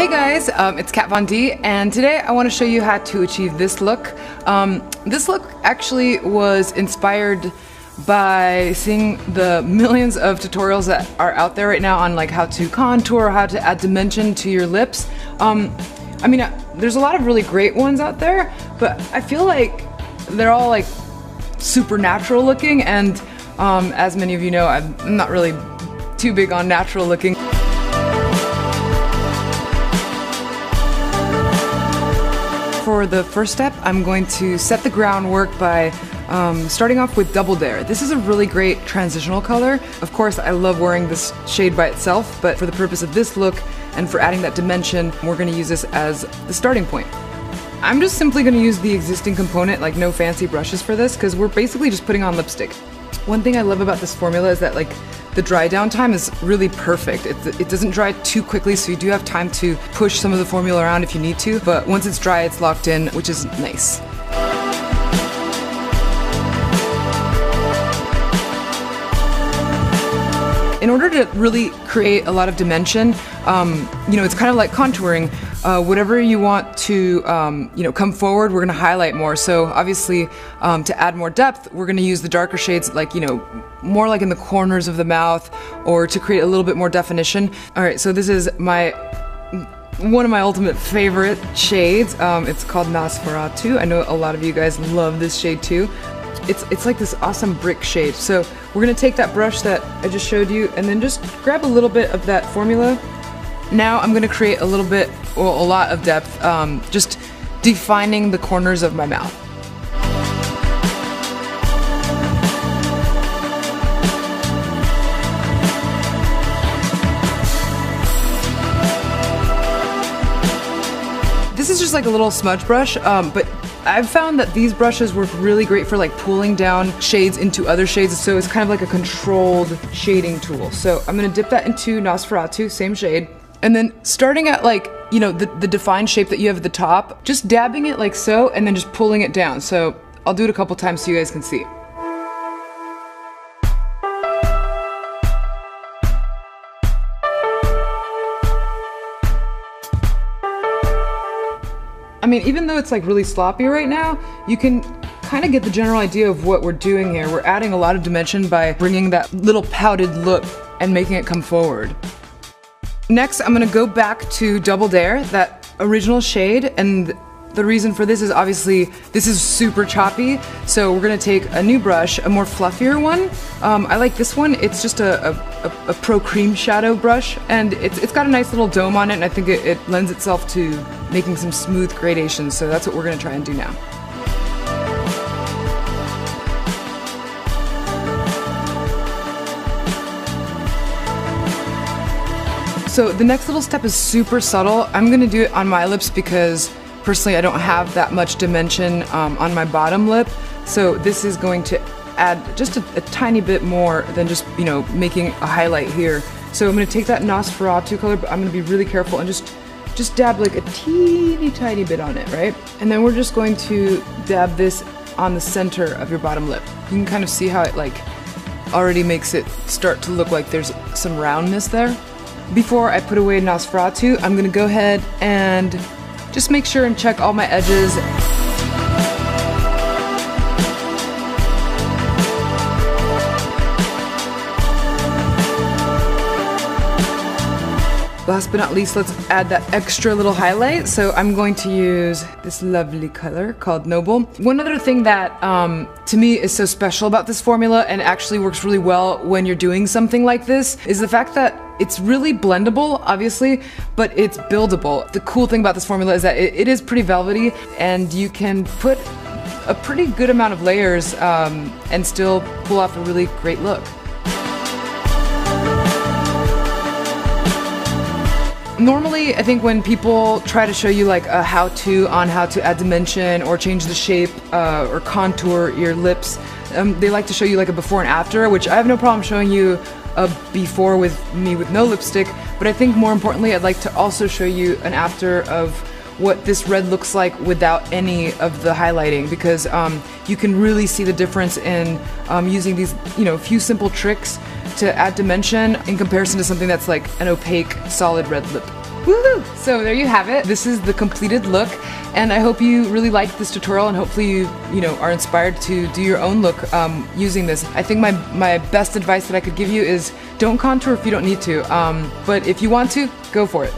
Hey guys, it's Kat Von D, and today I want to show you how to achieve this look. This look actually was inspired by seeing the millions of tutorials that are out there right now on like how to contour, how to add dimension to your lips. I mean, there's a lot of really great ones out there, but I feel like they're all like super natural looking, and as many of you know, I'm not really too big on natural looking. For the first step, I'm going to set the groundwork by starting off with Double Dare. This is a really great transitional color. Of course, I love wearing this shade by itself, but for the purpose of this look and for adding that dimension, we're going to use this as the starting point. I'm just simply going to use the existing component, like no fancy brushes for this, because we're basically just putting on lipstick. One thing I love about this formula is that like the dry down time is really perfect. It doesn't dry too quickly, so you do have time to push some of the formula around if you need to, but once it's dry, it's locked in, which is nice. In order to really create a lot of dimension, you know, it's kind of like contouring. Whatever you want to, you know, come forward, we're going to highlight more. So obviously, to add more depth, we're going to use the darker shades, like, you know, more like in the corners of the mouth, or to create a little bit more definition. All right, so this is one of my ultimate favorite shades. It's called Nosferatu. I know a lot of you guys love this shade too. It's like this awesome brick shade. So we're gonna take that brush that I just showed you and then just grab a little bit of that formula. Now I'm gonna create a little bit, well, a lot of depth, just defining the corners of my mouth. This is just like a little smudge brush, but I've found that these brushes work really great for like pulling down shades into other shades, so it's kind of like a controlled shading tool. So I'm gonna dip that into Nosferatu, same shade, and then starting at like, you know, the defined shape that you have at the top, just dabbing it like so, and then just pulling it down. So I'll do it a couple times so you guys can see. I mean, even though it's like really sloppy right now, you can kind of get the general idea of what we're doing here. We're adding a lot of dimension by bringing that little pouted look and making it come forward. Next, I'm gonna go back to Double Dare, that original shade, and the reason for this is obviously this is super choppy, so we're gonna take a new brush, a more fluffier one. I like this one. It's just a Pro Cream shadow brush, and it's got a nice little dome on it, and I think it lends itself to making some smooth gradations, so that's what we're gonna try and do now. So the next little step is super subtle. I'm gonna do it on my lips because personally I don't have that much dimension on my bottom lip. So this is going to add just a tiny bit more than just, you know, making a highlight here. So I'm gonna take that Nosferatu color, but I'm gonna be really careful and just dab like a teeny tiny bit on it, right? And then we're just going to dab this on the center of your bottom lip. You can kind of see how it like already makes it start to look like there's some roundness there. Before I put away Nosferatu, I'm gonna go ahead and just make sure and check all my edges. Last but not least, let's add that extra little highlight. So I'm going to use this lovely color called Noble. One other thing that to me is so special about this formula and actually works really well when you're doing something like this is the fact that it's really blendable, obviously, but it's buildable. The cool thing about this formula is that it is pretty velvety, and you can put a pretty good amount of layers and still pull off a really great look. Normally, I think when people try to show you like a how-to on how to add dimension or change the shape or contour your lips, they like to show you like a before and after, which I have no problem showing you a before with me with no lipstick, but I think more importantly, I'd like to also show you an after of what this red looks like without any of the highlighting, because you can really see the difference in using these, you know, few simple tricks to add dimension in comparison to something that's like an opaque, solid red lip. Woohoo! So there you have it. This is the completed look, and I hope you really liked this tutorial, and hopefully you know are inspired to do your own look using this. I think my best advice that I could give you is don't contour if you don't need to, but if you want to, go for it.